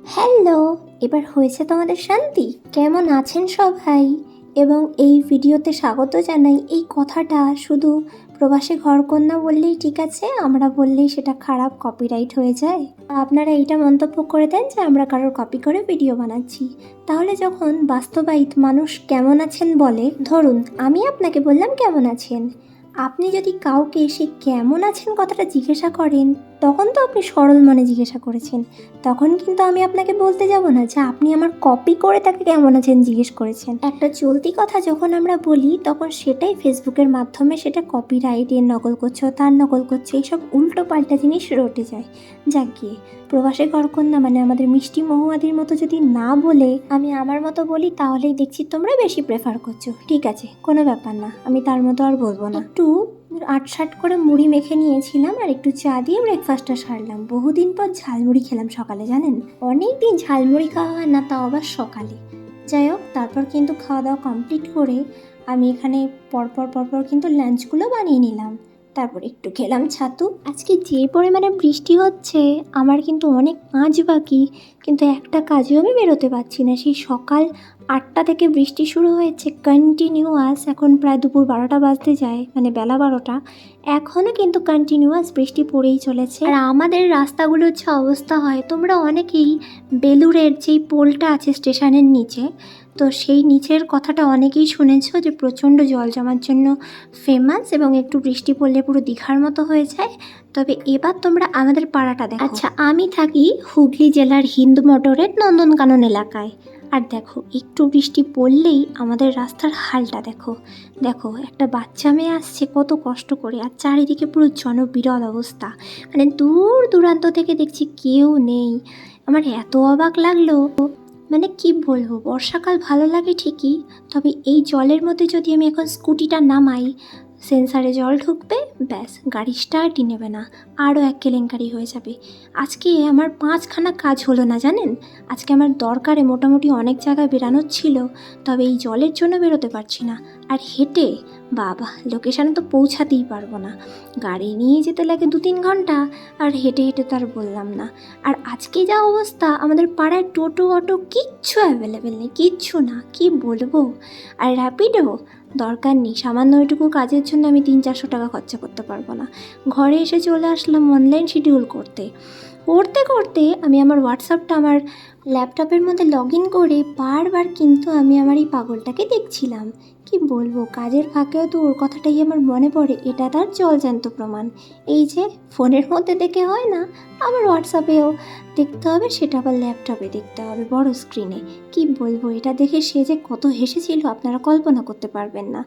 Hello, এবার হয়েছে তোমাদের শান্তি? কেমন আছেন সবাই? এবং এই ভিডিওতে স্বাগত জানাই। এই কথাটা শুধু প্রবাসী ঘরকন্যা বললেই ঠিক আছে, আমরা বললেই সেটা খারাপ কপিরাইট হয়ে যায়। আপনারা এইটা মন্তব্য করে দেন যে আমরা কারোর কপি করে ভিডিও বানাচ্ছি। তাহলে যখন বাস্তবায়িত মানুষ কেমন আছেন বলে, ধরুন আমি আপনাকে বললাম কেমন আছেন, আপনি যদি কাউকে সে কেমন আছেন কথাটা জিজ্ঞাসা করেন, তখন তো আপনি সরল মনে জিজ্ঞাসা করেছেন। তখন কিন্তু আমি আপনাকে বলতে যাব না যে আপনি আমার কপি করে তাকে কেমন আছেন জিজ্ঞেস করেছেন। একটা চলতি কথা যখন আমরা বলি তখন সেটাই ফেসবুকের মাধ্যমে সেটা কপিরাইট, এর নকল করছো, তার নকল করছো, এইসব উল্টো পাল্টা জিনিস রটে যায়। যাক গিয়ে, প্রবাসী ঘরকন্যা মানে আমাদের মিষ্টি মহুয়াদির মতো যদি না বলে আমি আমার মতো বলি, তাহলেই দেখছি তোমরা বেশি প্রেফার করছো। ঠিক আছে, কোনো ব্যাপার না, আমি তার মতো আর বলবো না। একটু আটসাট করে মুড়ি মেখে নিয়েছিলাম আর একটু চা দিয়ে ব্রেকফাস্টটা সারলাম। বহুদিন পর ঝালমুড়ি খেলাম সকালে, জানেন? অনেক দিন ঝালমুড়ি খাওয়া হয় না, তাও আবার সকালে। যাই হোক, তারপর কিন্তু খাওয়া দাওয়া কমপ্লিট করে আমি এখানে পরপর কিন্তু লাঞ্চগুলো বানিয়ে নিলাম। তারপর একটু খেলাম ছাতু। আজকে যে পরিমাণে বৃষ্টি হচ্ছে, আমার কিন্তু অনেক কাজ বাকি, কিন্তু একটা কাজেও আমি বেরোতে পারছি না। সেই সকাল 8টা থেকে বৃষ্টি শুরু হয়েছে কন্টিনিউয়াস, এখন প্রায় দুপুর 12টা বাজতে যায়, মানে বেলা 12টা, এখনও কিন্তু কন্টিনিউয়াস বৃষ্টি পড়েই চলেছে। আর আমাদের রাস্তাগুলোর যে অবস্থা হয়, তোমরা অনেকেই বেলুড়ের যেই পোলটা আছে স্টেশনের নিচে, তো সেই নিচের কথাটা অনেকেই শুনেছো যে প্রচণ্ড জল জমার জন্য ফেমাস এবং একটু বৃষ্টি পড়লে পুরো দীঘার মতো হয়ে যায়। তবে এবার তোমরা আমাদের পাড়াটা দেখো। আচ্ছা, আমি থাকি হুগলি জেলার হিন্দু মোটরের নন্দনকানন এলাকায়। আর দেখো, একটু বৃষ্টি পড়লেই আমাদের রাস্তার হালটা দেখো। দেখো, একটা বাচ্চা মেয়ে আসছে কত কষ্ট করে, আর চারিদিকে পুরো জনবিরল অবস্থা, মানে দূর দূরান্ত থেকে দেখছি কেউ নেই। আমার এত অবাক লাগলো, মানে কি বলবো, বর্ষাকাল ভালো লাগে ঠিকই, তবে এই জলের মধ্যে যদি আমি এখন স্কুটিটা নামাই, সেন্সারে জল ঢুকবে, ব্যাস গাড়ি স্টার্টই নেবে না, আরও এক কেলেঙ্কারি হয়ে যাবে। আজকে আমার 5খানা কাজ হলো না, জানেন? আজকে আমার দরকারে মোটামুটি অনেক জায়গায় বেরানোর ছিল, তবে এই জলের জন্য বেরোতে পারছি না। আর হেঁটে বাবা, লোকেশানে তো পৌঁছাতেই পারবো না, গাড়ি নিয়ে যেতে লাগে 2-3 ঘন্টা, আর হেঁটে হেঁটে তো আর বললাম না। আর আজকে যা অবস্থা, আমাদের পাড়ায় টোটো অটো কিচ্ছু অ্যাভেলেবেল নেই, কিচ্ছু না, কি বলবো। আর র্যাপিডো দরকার নেই, সামান্য ওইটুকু কাজের জন্য আমি 300-400 টাকা খরচা করতে পারবো না। ঘরে এসে চলে আসলাম অনলাইন শিডিউল করতে করতে করতে আমি আমার হোয়াটসঅ্যাপটা আমার ল্যাপটপের মধ্যে লগ ইন করে বারবার কিন্তু আমি আমার এই পাগলটাকে দেখছিলাম। কি বলবো, কাজের ফাঁকেও তো ওর কথাটাই আমার মনে পড়ে, এটা তার জলজ্যান্ত প্রমাণ। এই যে ফোনের মধ্যে দেখে হয় না, আমার হোয়াটসঅ্যাপেও দেখতে হবে, সেটা আবার ল্যাপটপে দেখতে হবে বড় স্ক্রিনে। কি বলবো, এটা দেখে সে যে কত হেসেছিল আপনারা কল্পনা করতে পারবেন না।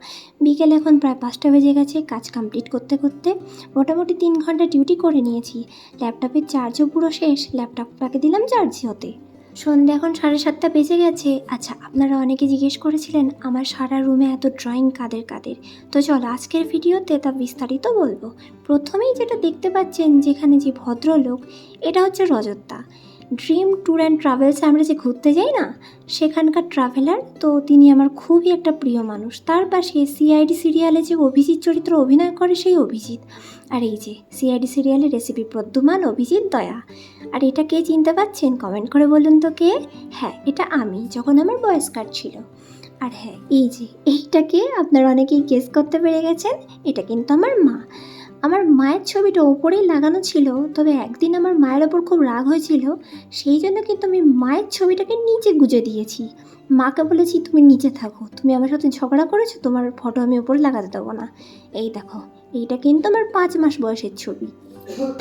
বিকেলে এখন প্রায় 5টা বেজে গেছে, কাজ কমপ্লিট করতে করতে মোটামুটি 3 ঘন্টা ডিউটি করে নিয়েছি। ল্যাপটপের চার্জও পুরো শেষ, ল্যাপটপটাকে দিলাম চার্জ হতে। সন্ধ্যে এখন 7:30 বেজে গেছে। আচ্ছা, আপনারা অনেকে জিজ্ঞেস করেছিলেন আমার সারা রুমে এত ড্রয়িং কাদের কাদের, তো চলো আজকের ভিডিওতে তা বিস্তারিত বলবো। প্রথমেই যেটা দেখতে পাচ্ছেন, যেখানে যে ভদ্রলোক, এটা হচ্ছে রজতদা। ড্রিম ট্যুর অ্যান্ড ট্রাভেলসে আমরা যে ঘুরতে যাই না, সেখানকার ট্রাভেলার, তো তিনি আমার খুবই একটা প্রিয় মানুষ। তার পাশে সিআইডি সিরিয়ালে যে অভিজিৎ চরিত্র অভিনয় করে, সেই অভিজিৎ। আর এই যে সিআইডি সিরিয়ালের রেসিপি প্রদ্যুমান, অভিজিৎ, দয়া। আর এটা কে চিনতে পারছেন কমেন্ট করে বলুন তো কে? হ্যাঁ, এটা আমি, যখন আমার বয়স কার্ড ছিল। আর হ্যাঁ, এই যে এইটাকে আপনারা অনেকেই গেস করতে পেরে গেছেন, এটা কিন্তু আমার মা। আমার মায়ের ছবিটা ওপরেই লাগানো ছিল, তবে একদিন আমার মায়ের ওপর খুব রাগ হয়েছিল, সেই জন্য কিন্তু আমি মায়ের ছবিটাকে নিচে গুজে দিয়েছি। মাকে বলেছি তুমি নিচে থাকো, তুমি আমার সাথে ঝগড়া করেছো, তোমার ফটো আমি ওপরে লাগাতে দেবো না। এই দেখো, এইটা কিন্তু আমার 5 মাস বয়সের ছবি,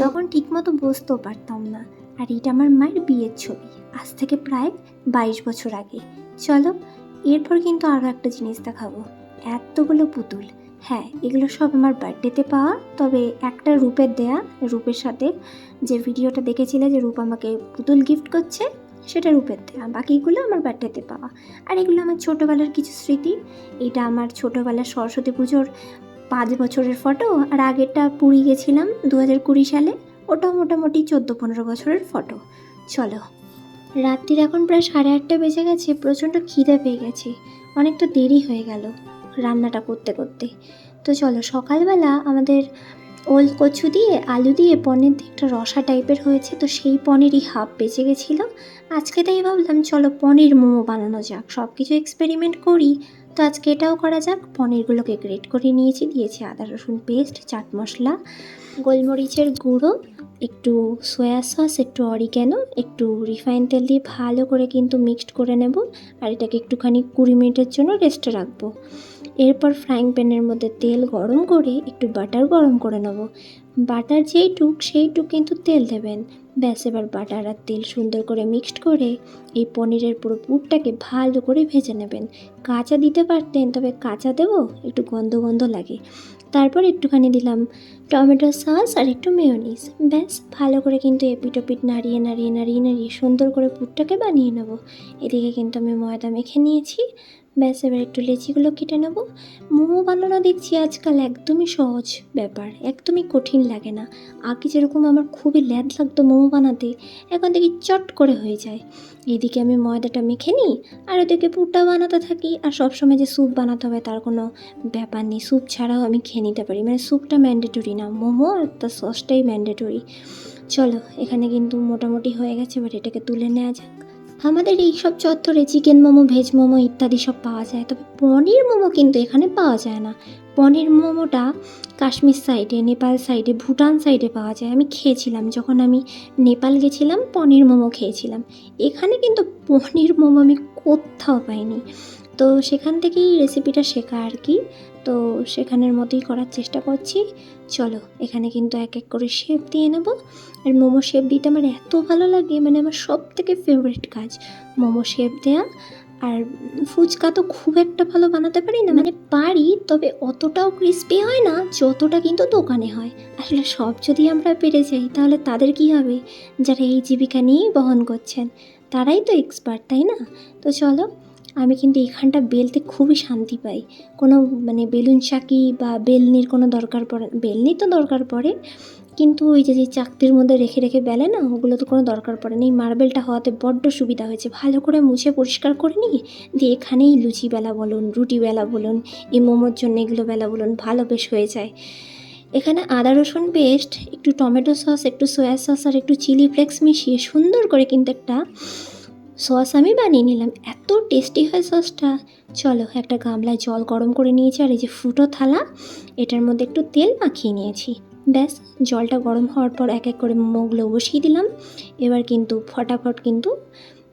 তখন ঠিকমতো বুঝতেও পারতাম না। আর এটা আমার মায়ের বিয়ের ছবি, আজ থেকে প্রায় 22 বছর আগে। চলো, এরপর কিন্তু আরও একটা জিনিস দেখাবো, এতগুলো পুতুল। হ্যাঁ, এগুলো সব আমার বার্থডেতে পাওয়া, তবে একটা রূপের দেয়া, রূপের সাথে যে ভিডিওটা দেখেছিলে যে রূপ আমাকে পুতুল গিফট করছে, সেটা রূপের দেয়া, বাকিগুলো আমার বার্থডেতে পাওয়া। আর এগুলো আমার ছোটোবেলার কিছু স্মৃতি। এটা আমার ছোটোবেলার সরস্বতী পুজোর 5 বছরের ফটো, আর আগেরটা পুরী গেছিলাম 2020 সালে, ওটাও মোটামুটি 14-15 বছরের ফটো। চলো, রাত্রির এখন প্রায় 8:30 বেজে গেছে, প্রচণ্ড খিদে পেয়ে গেছে, অনেকটা দেরি হয়ে গেল রান্নাটা করতে করতে। তো চলো, সকালবেলা আমাদের ওল কচু দিয়ে আলু দিয়ে পনির দিয়ে একটা রসা টাইপের হয়েছে, তো সেই পনিরই হাফ বেঁচে গেছিলো, আজকে তাই ভাবলাম চলো পনির মোমো বানানো যাক, সব কিছু এক্সপেরিমেন্ট করি। তো আজকে এটাও করা যাক। পনিরগুলোকে গ্রেট করে নিয়েছি, দিয়েছি আদা রসুন পেস্ট, চাট মশলা, গোলমরিচের গুঁড়ো, একটু সয়া সস, একটু অরিগ্যানো, একটু রিফাইন তেল দিয়ে ভালো করে কিন্তু মিক্সড করে নেব। আর এটাকে একটুখানি 20 মিনিটের জন্য রেস্টে রাখবো। এরপর ফ্রাইং প্যানের মধ্যে তেল গরম করে একটু বাটার গরম করে নেব। বাটার সেইটুক কিন্তু তেল দেবেন। ব্যাস, এবার বাটার আর তেল সুন্দর করে মিক্সড করে এই পনিরের পুরো পুরটাকে ভালো করে ভেজে নেবেন। কাঁচা দিতে পারতেন, তবে কাঁচা দেবো একটু গন্ধ গন্ধ লাগে। তারপর একটুখানি দিলাম টমেটো সস আর একটু মেয়োনিজ। ব্যাস, ভালো করে কিন্তু এপিট ওপিট নাড়িয়ে নাড়িয়ে নাড়িয়ে নাড়িয়ে সুন্দর করে পুরটাকে বানিয়ে নেব। এদিকে কিন্তু আমি ময়দা মেখে নিয়েছি। ব্যাস, এবার একটু লেচিগুলো কেটে নেব। মোমো বানানো দেখছি আজকাল একদমই সহজ ব্যাপার, একদমই কঠিন লাগে না। আগে যেরকম আমার খুবই ল্যাদ লাগতো মোমো বানাতে, এখন দেখি চট করে হয়ে যায়। এদিকে আমি ময়দাটা মেখে নিই আর ওদিকে পুরটা বানাতে থাকি। আর সবসময় যে স্যুপ বানাতে হবে তার কোনো ব্যাপার নেই, স্যুপ ছাড়াও আমি খেয়ে নিতে পারি। মানে স্যুপটা ম্যান্ডেটরি না, মোমো আর তার সসটাই ম্যান্ডেটরি। চলো, এখানে কিন্তু মোটামুটি হয়ে গেছে, এবার এটাকে তুলে নেওয়া যাক। আমাদের এই সব চত্বরে চিকেন মোমো, ভেজ মোমো ইত্যাদি সব পাওয়া যায়, তবে পনির মোমো কিন্তু এখানে পাওয়া যায় না। পনির মোমোটা কাশ্মীর সাইডে, নেপাল সাইডে, ভুটান সাইডে পাওয়া যায়। আমি খেয়েছিলাম যখন আমি নেপাল গেছিলাম, পনির মোমো খেয়েছিলাম। এখানে কিন্তু পনির মোমো আমি কোথাও পাইনি। তো সেখান থেকেই রেসিপিটা শেখা আর কি। তো সেখানের মতোই করার চেষ্টা করছি। চলো, এখানে কিন্তু এক এক করে শেপ দিয়ে নেব। আর মোমো শেপ দিতে আমার এত ভালো লাগে, মানে আমার সব থেকে ফেভারিট কাজ মোমো শেপ দেয়া। আর ফুচকা তো খুব একটা ভালো বানাতে পারি না, মানে পারি, তবে অতটাও ক্রিস্পি হয় না যতটা কিন্তু দোকানে হয়। আসলে সব যদি আমরা পেরে যাই তাহলে তাদের কি হবে, যারা এই জীবিকা নিয়েই বহন করছেন, তারাই তো এক্সপার্ট, তাই না? তো চলো, আমি কিন্তু এখানটা বেলতে খুবই শান্তি পাই। কোনো মানে বেলুন চাকি বা বেলনির কোনো দরকার পড়ে, বেলনি তো দরকার পড়ে, কিন্তু ওই যে চাকতির মধ্যে রেখে রেখে বেলে না, ওগুলো তো কোনো দরকার পড়ে না। এই মার্বেলটা হওয়াতে বড্ড সুবিধা হয়েছে, ভালো করে মুছে পরিষ্কার করে নিই, দিয়ে এখানেই লুচি বেলা বলুন, রুটি বেলা বলুন, এই মোমোর জন্য এগুলো বেলা বলুন, ভালো বেশ হয়ে যায়। এখানে আদা রসুন পেস্ট, একটু টমেটো সস, একটু সয়া সস আর একটু চিলি ফ্লেক্স মিশিয়ে সুন্দর করে কিন্তু একটা সস আমি বানিয়ে নিলাম। এত টেস্টি হয় সসটা। চলো, একটা গামলায় জল গরম করে নিয়েছি, আর এই যে ফুটো থালা, এটার মধ্যে একটু তেল মাখিয়ে নিয়েছি। ব্যাস, জলটা গরম হওয়ার পর এক এক করে মোমোগুলো বসিয়ে দিলাম। এবার কিন্তু ফটাফট কিন্তু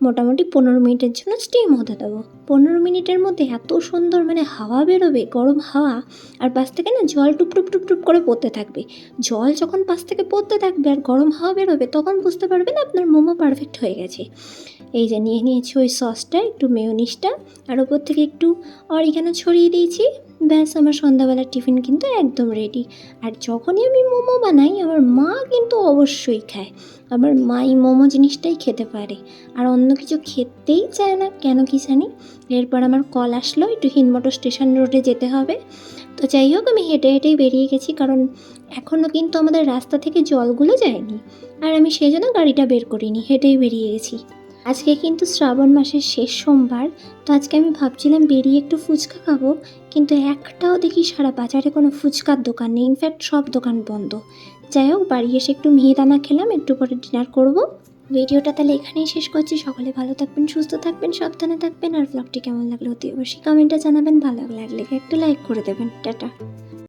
মোটামুটি 15 মিনিটের জন্য স্টিম হতে দেবো। 15 মিনিটের মধ্যে এত সুন্দর মানে হাওয়া বেরোবে, গরম হাওয়া, আর পাশ থেকে না জল টুপ টুপ টুপ টুপ করে পড়তে থাকবে। জল যখন পাশ থেকে পড়তে থাকবে আর গরম হাওয়া বেরোবে, তখন বুঝতে পারবেন আপনার মোমো পারফেক্ট হয়ে গেছে। এই যে নিয়ে নিয়েছি ওই সসটা, একটু মেয়োনিজটা, আর ওপর থেকে একটু অরিগ্যানো ছড়িয়ে দিয়েছি। ব্যাস, আমার সন্ধ্যাবেলার টিফিন কিন্তু একদম রেডি। আর যখনই আমি মোমো বানাই, আমার মা কিন্তু অবশ্যই খায়। আমার মা এই মোমো জিনিসটাই খেতে পারে, আর অন্য কিছু খেতেই চায় না, কেন কি জানি। এরপর আমার কল আসলো, একটু হিনমটো স্টেশন রোডে যেতে হবে। তো যাই হোক, আমি হেঁটে হেঁটেই বেরিয়ে গেছি, কারণ এখনও কিন্তু আমাদের রাস্তা থেকে জলগুলো যায়নি, আর আমি সেই জন্য গাড়িটা বের করিনি, হেঁটেই বেরিয়ে গেছি। আজকে কিন্তু শ্রাবণ মাসের শেষ সোমবার। তো আজকে আমি ভাবছিলাম বেরিয়ে একটু ফুচকা খাবো, কিন্তু একটাও দেখি সারা বাজারে কোনো ফুচকার দোকান নেই, ইনফ্যাক্ট সব দোকান বন্ধ। যাই হোক, বাড়ি এসে একটু মিহিদানা খেলাম, একটু পরে ডিনার করব। ভিডিওটা তাহলে এখানেই শেষ করছি। সকলে ভালো থাকবেন, সুস্থ থাকবেন, সাবধানে থাকবেন। আর ব্লগটি কেমন লাগলো অতি অবশ্যই কমেন্টে জানাবেন। ভালো লাগলে একটা লাইক করে দেবেন। টাটা।